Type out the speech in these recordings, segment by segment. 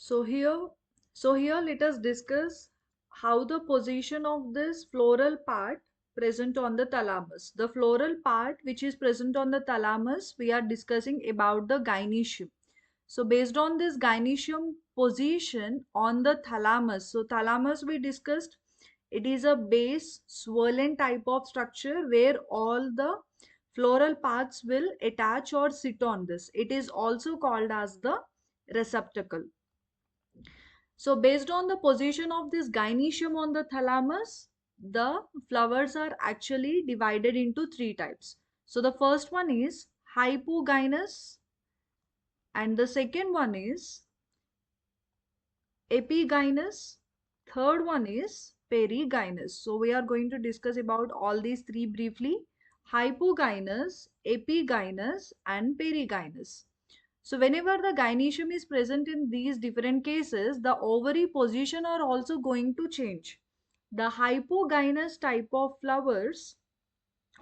So here, so here, let us discuss how the position of this floral part present on the thalamus. The floral part which is present on the thalamus, we are discussing about the gynoecium. So based on this gynoecium position on the thalamus, so thalamus we discussed, it is a base swollen type of structure where all the floral parts will attach or sit on this. It is also called as the receptacle. So based on the position of this gynoecium on the thalamus, the flowers are actually divided into three types. So the first one is hypogynous and the second one is epigynous, third one is perigynous. So we are going to discuss about all these three briefly: hypogynous, epigynous and perigynous. So whenever the gynoecium is present in these different cases, the ovary position are also going to change. The hypogynous type of flowers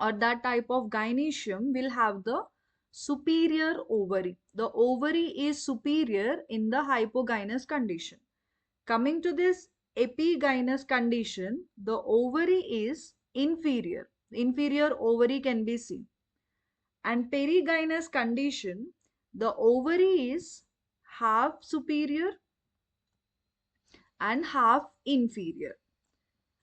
or that type of gynoecium will have the superior ovary. The ovary is superior in the hypogynous condition. Coming to this epigynous condition, the ovary is inferior. Inferior ovary can be seen. And perigynous condition, the ovary is half superior and half inferior.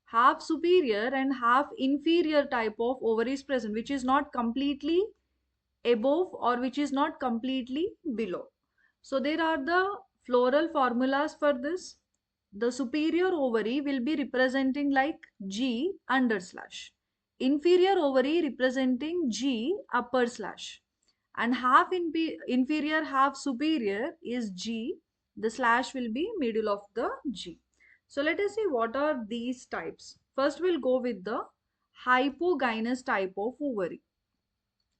Half superior and half inferior type of ovary is present, which is not completely above or which is not completely below. So there are the floral formulas for this. The superior ovary will be representing like G under slash. Inferior ovary representing G upper slash. And half inferior, half superior is G. The slash will be middle of the G. So let us see what are these types. First we'll go with the hypogynous type of ovary.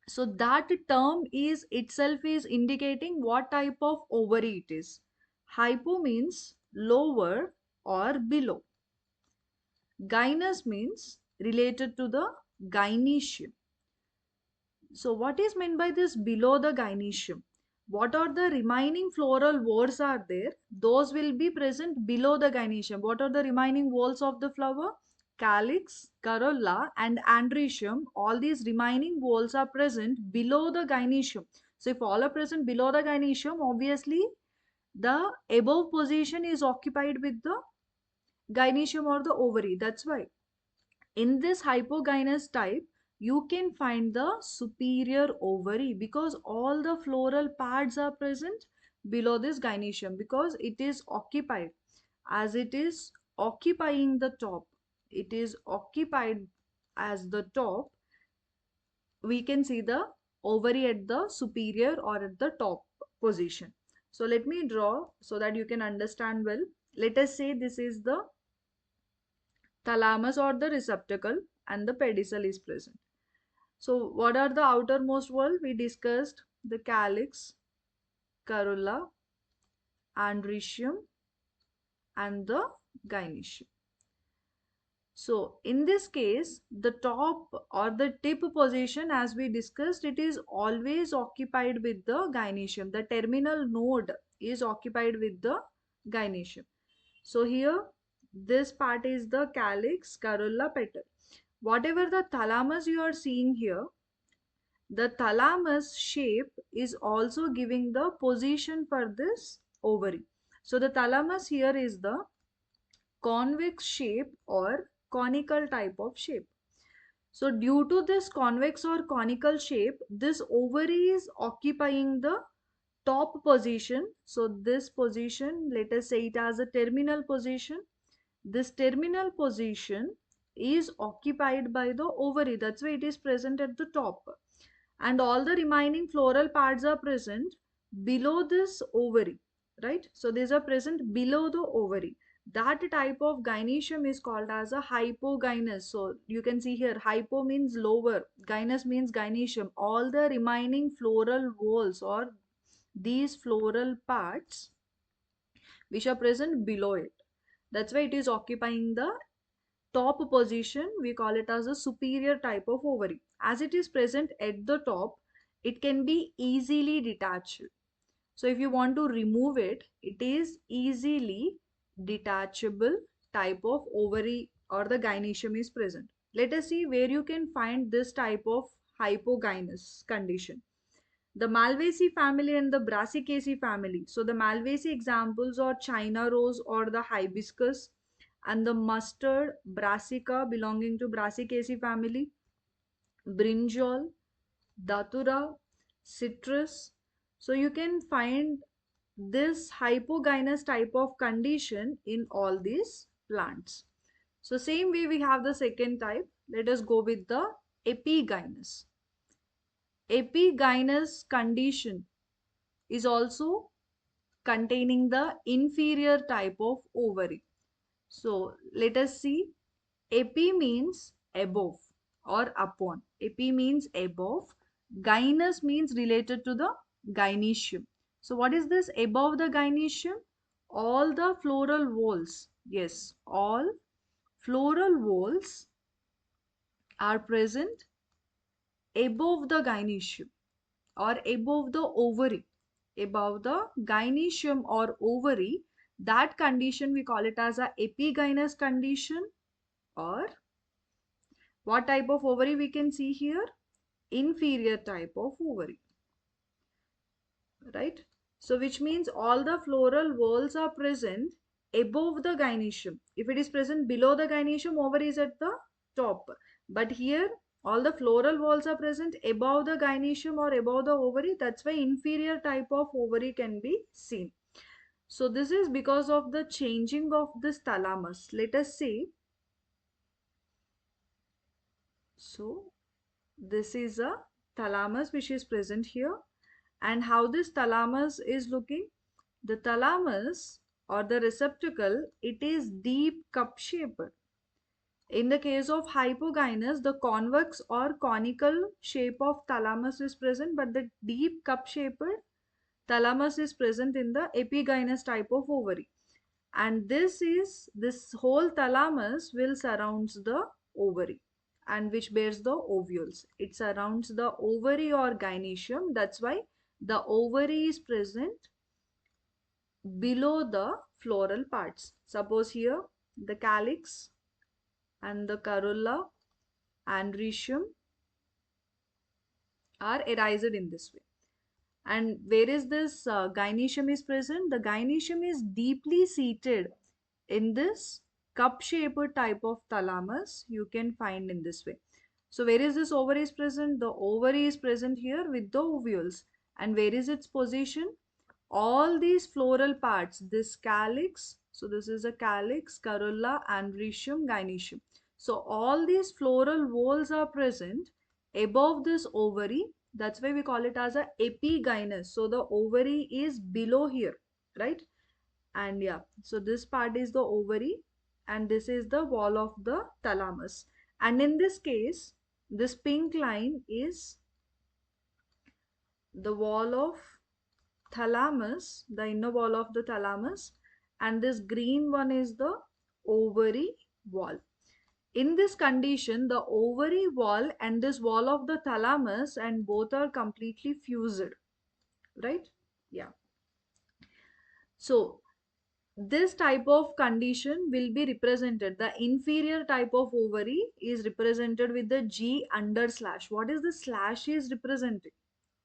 So that term is itself is indicating what type of ovary it is. Hypo means lower or below. Gynous means related to the gynoecium. So what is meant by this below the gynoecium? What are the remaining floral wards are there? Those will be present below the gynoecium. What are the remaining walls of the flower? Calyx, corolla and androecium. All these remaining walls are present below the gynoecium. So if all are present below the gynoecium, obviously the above position is occupied with the gynoecium or the ovary. That's why in this hypogynous type, you can find the superior ovary because all the floral pads are present below this gynoecium because it is occupied. As it is occupying the top, it is occupied as the top, we can see the ovary at the superior or at the top position. So let me draw so that you can understand well. Let us say this is the thalamus or the receptacle and the pedicel is present. So what are the outermost wall? We discussed the calyx, corolla, androecium and the gynoecium. So in this case, the top or the tip position as we discussed, it is always occupied with the gynoecium. The terminal node is occupied with the gynoecium. So here this part is the calyx, corolla, petal. Whatever the thalamus you are seeing here, the thalamus shape is also giving the position for this ovary. So the thalamus here is the convex shape or conical type of shape. So due to this convex or conical shape, this ovary is occupying the top position. So this position, let us say it as a terminal position. This terminal position is occupied by the ovary. That's why it is present at the top. And all the remaining floral parts are present below this ovary, right? So these are present below the ovary. That type of gynoecium is called as a hypogynous. So you can see here, hypo means lower, gynous means gynoecium. All the remaining floral walls or these floral parts which are present below it, that's why it is occupying the top position. We call it as a superior type of ovary. As it is present at the top, it can be easily detached. So if you want to remove it, it is easily detachable type of ovary or the gynecium is present. Let us see where you can find this type of hypogynous condition. The Malvaceae family and the Brassicaceae family. So the Malvaceae examples are China rose or the hibiscus, and the mustard brassica belonging to Brassicaceae family, brinjal, datura, citrus. So you can find this hypogynous type of condition in all these plants. So same way we have the second type. Let us go with the epigynous. Epigynous condition is also containing the inferior type of ovary. So let us see. Epi means above or upon. Epi means above. Gynous means related to the gynecium. So what is this above the gynecium? All the floral whorls. Yes, all floral whorls are present above the gynecium or above the ovary. Above the gynecium or ovary, that condition we call it as a epigynous condition, or what type of ovary we can see here? Inferior type of ovary, right? So which means all the floral whorls are present above the gynecium. If it is present below the gynecium, ovary is at the top. But here all the floral whorls are present above the gynecium or above the ovary. That's why inferior type of ovary can be seen. So this is because of the changing of this thalamus. Let us see. So this is a thalamus which is present here, and how this thalamus is looking. The thalamus or the receptacle, it is deep cup shaped. In the case of hypogynous, the convex or conical shape of thalamus is present, but the deep cup shaped thalamus is present in the epigynous type of ovary. And this whole thalamus will surrounds the ovary, and which bears the ovules. It surrounds the ovary or gynecium. That's why the ovary is present below the floral parts. Suppose here the calyx and the corolla and rhizome are erased in this way. And where is this gynecium is present? The gynecium is deeply seated in this cup-shaped type of thalamus. You can find in this way. So where is this ovary is present? The ovary is present here with the ovules. And where is its position? All these floral parts, this calyx, so this is a calyx, corolla, and rhizome, gynecium. So all these floral whorls are present above this ovary. That's why we call it as a epigynous. So the ovary is below here, right? And yeah, so this part is the ovary, and this is the wall of the thalamus. And in this case, this pink line is the wall of thalamus, the inner wall of the thalamus, and this green one is the ovary wall. In this condition, the ovary wall and this wall of the thalamus and both are completely fused, right? Yeah. So this type of condition will be represented. The inferior type of ovary is represented with the G under slash. What is the slash is representing?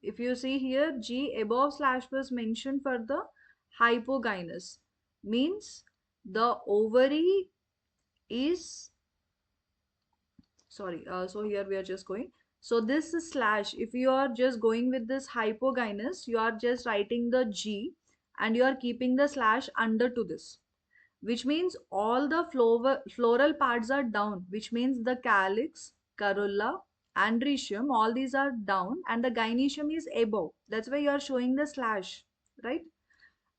If you see here, G above slash was mentioned for the hypogynous. Means the ovary is, sorry, so here we are just going. So this slash, if you are just going with this hypogynous, you are just writing the G and you are keeping the slash under to this, which means all the floral parts are down, which means the calyx, corolla, and rhizome, all these are down, and the gynecium is above. That's why you are showing the slash, right?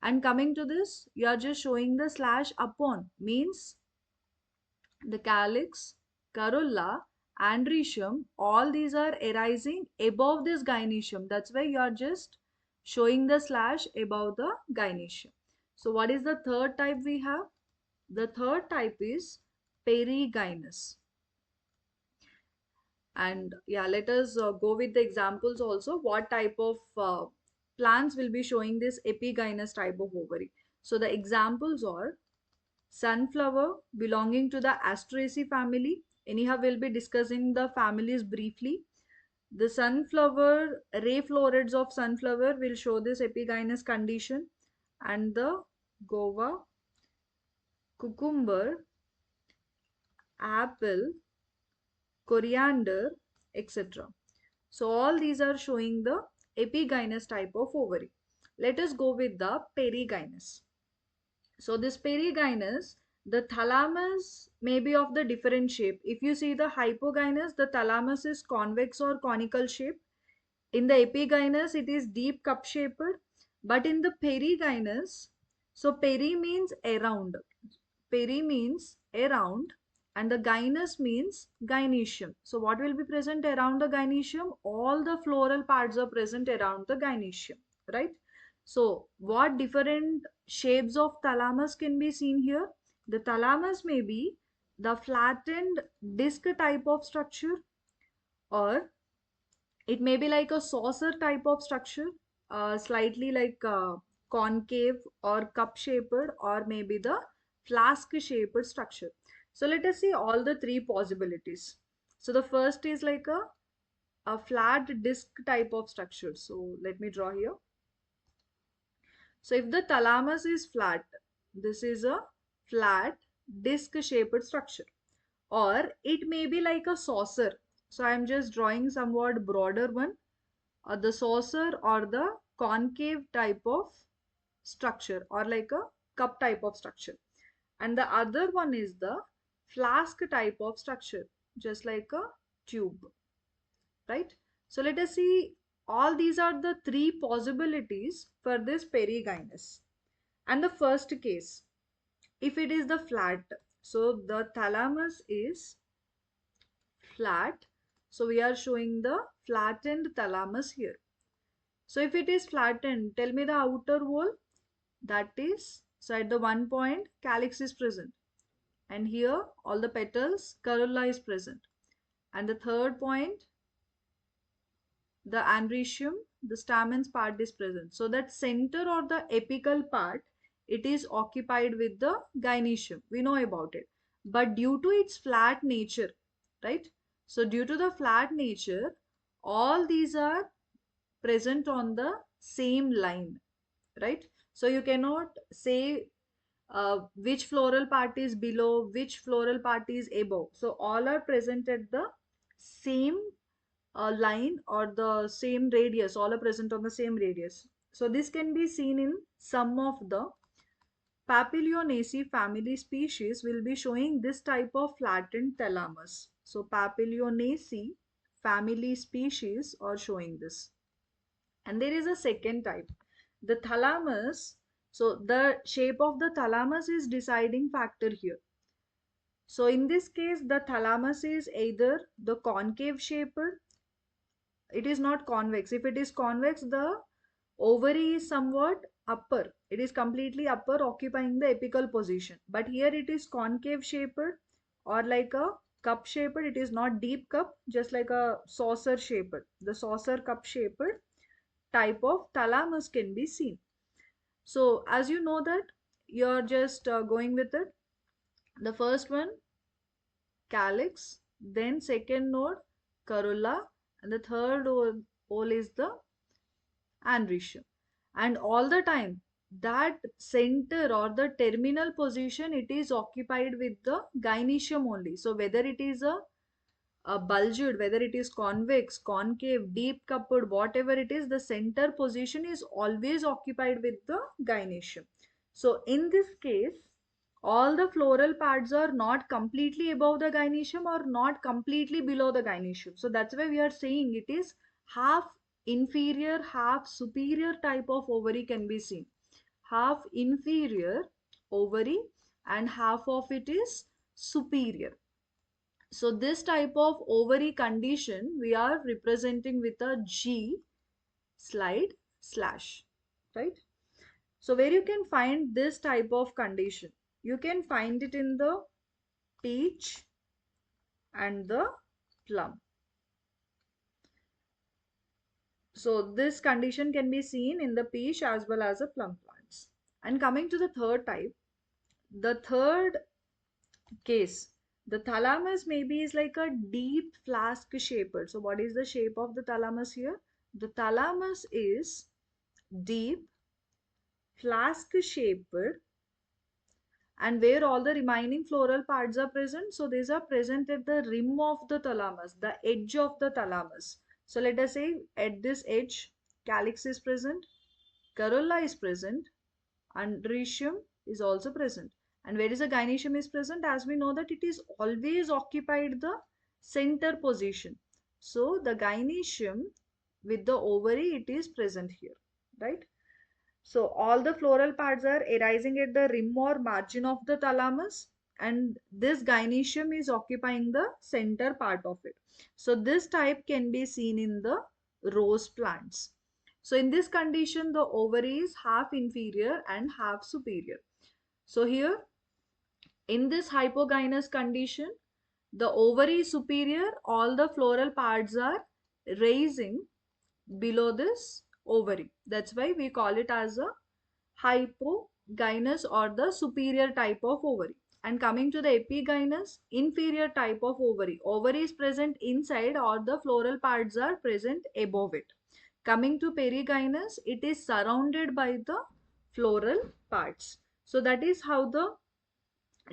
And coming to this, you are just showing the slash upon, means the calyx, corolla, and rhizome, all these are arising above this gynecium. That's why you are just showing the slash above the gynecium. So what is the third type we have? The third type is perigynous. And yeah, let us go with the examples also. What type of plants will be showing this epigynous type of ovary. So the examples are sunflower belonging to the Asteraceae family. Anyhow, we'll be discussing the families briefly. The sunflower, ray florets of sunflower will show this epigynous condition, and the guava, cucumber, apple, coriander, etc. So all these are showing the epigynous type of ovary. Let us go with the perigynous. So this perigynous, the thalamus may be of the different shape. If you see the hypogynous, the thalamus is convex or conical shape. In the epigynous, it is deep cup shaped. But in the perigynous, so peri means around. Peri means around, and the gynous means gynoecium. So what will be present around the gynoecium? All the floral parts are present around the gynoecium, right? So what different shapes of thalamus can be seen here? The thalamus may be the flattened disc type of structure, or it may be like a saucer type of structure, slightly like concave or cup shaped, or maybe the flask shaped structure. So let us see all the three possibilities. So the first is like a flat disc type of structure. So let me draw here. So if the thalamus is flat, this is a flat disc shaped structure, or it may be like a saucer. So I am just drawing somewhat broader one, the saucer or the concave type of structure, or like a cup type of structure. And the other one is the flask type of structure, just like a tube, right? So let us see, all these are the three possibilities for this perigynous. And the first case, if it is the flat, so the thalamus is flat, so we are showing the flattened thalamus here. So if it is flattened, tell me the outer wall. That is, so at the one point, calyx is present. And here, all the petals, corolla is present. And the third point, the androecium, the stamens part is present. So that center or the apical part, it is occupied with the gynoecium. We know about it. But due to its flat nature, right? So due to the flat nature, all these are present on the same line, right? So you cannot say which floral part is below, which floral part is above. So all are present at the same line or the same radius, all are present on the same radius. So this can be seen in some of the Papilionaceae family species will be showing this type of flattened thalamus. So Papilionaceae family species are showing this. And there is a second type, the thalamus. So the shape of the thalamus is deciding factor here. So in this case, the thalamus is either the concave shaped, it is not convex. If it is convex, the ovary is somewhat upper. It is completely upper, occupying the apical position. But here it is concave shaped or like a cup shaped. It is not deep cup, just like a saucer shaped. The saucer cup shaped type of thalamus can be seen. So as you know that, you're just going with it. The first one, calyx, then second node, corolla, and the third ole is the androecium. And all the time, that center or the terminal position, it is occupied with the gynoecium only. So whether it is a bulged, whether it is convex, concave, deep cupped, whatever it is, the center position is always occupied with the gynoecium. So in this case, all the floral parts are not completely above the gynoecium or not completely below the gynoecium. So that's why we are saying it is half inferior, half superior type of ovary can be seen. Half inferior ovary and half of it is superior. So this type of ovary condition we are representing with a G slide slash, right? So where you can find this type of condition, you can find it in the peach and the plum. So this condition can be seen in the peach as well as the plum plants. And coming to the third type, the third case, the thalamus maybe is like a deep flask shaped. So what is the shape of the thalamus here? The thalamus is deep flask shaped, and where all the remaining floral parts are present. So these are present at the rim of the thalamus, the edge of the thalamus. So let us say at this edge, calyx is present, corolla is present, and rhizome is also present. And where is the gynoecium is present? As we know that it is always occupied the center position. So the gynoecium with the ovary, it is present here, right? So all the floral parts are arising at the rim or margin of the thalamus, and this gynoecium is occupying the center part of it. So this type can be seen in the rose plants. So in this condition, the ovary is half inferior and half superior. So here in this hypogynous condition, the ovary is superior, all the floral parts are raising below this ovary. That's why we call it as a hypogynous or the superior type of ovary. And coming to the epigynous, inferior type of ovary. Ovary is present inside or the floral parts are present above it. Coming to perigynous, it is surrounded by the floral parts. So that is how the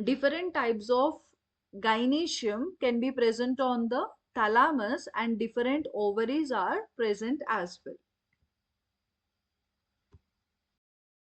different types of gynoecium can be present on the thalamus, and different ovaries are present as well.